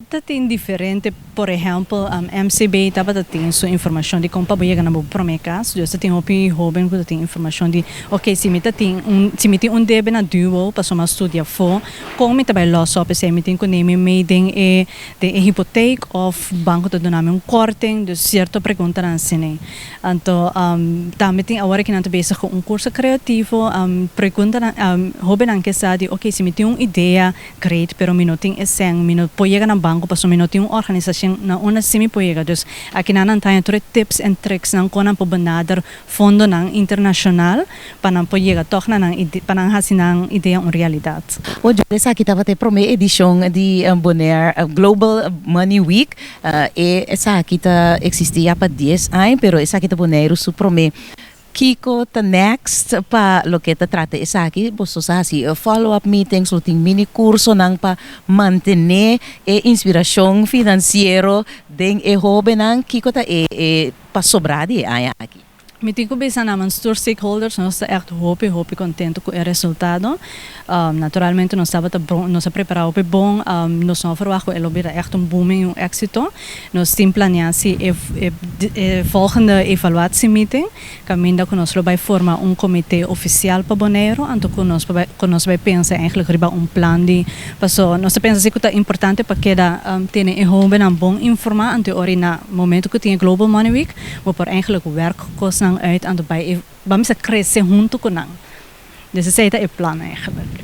Dat tem diferente, por exemplo, MCB tabata tem sua informação de como para chegar na primeira casa, você tem opinião jovem que tem informação de, ok, se me tem debe na duo para somar estudar for, como me trabalha lá só para se me tem que nem me tem de hipoteca ou banco de donar um corte de certa preguntanan assim. Então, também tem agora que não te bezig com curso criativo, preguntanan, hóbennan que sabe, ok, se me tem ideia, great, pero me não tem essência, me não pode chegar na banco para não ter uma organização na uma semi-poega. Dus aqui na Nantanha tem tips and tricks na konan po benadar fundo nang internacional para não poder toch na para não fazer nang ideia uma realidade. Hoje essa aqui estava a primeira edição de Bonaire Global Money Week e essa aqui tá existia para 10 anos, pero essa aqui tá Bonaire su primeiro Kiko the next pa lo que trata esa aqui bosto sa si follow-up meetings lo ting mini curso nang pa mantener inspiração financeiro den hóbennan Kiko ta pa sobradi aya aqui. Me tenho pensado naman store stakeholders, nós estamos echt hope contento com o resultado. Naturalmente nós estamos preparados para bom, nós não verwachten que ele echt booming, éxito. Nós temos planeado se volgende evaluatiemeeting, caminho que nós vai formar comitê oficial para Bonaire, então que nós vai pensar eigenlijk riba plan de, passo nós pensa que é importante para que tenha hóbennan bom informar, ante ori na momento que tem Global Money Week, maar por eigenlijk werkkosten uit en daarbij vamos a crescer junto com nang. Dus esse é o plano eigenlijk.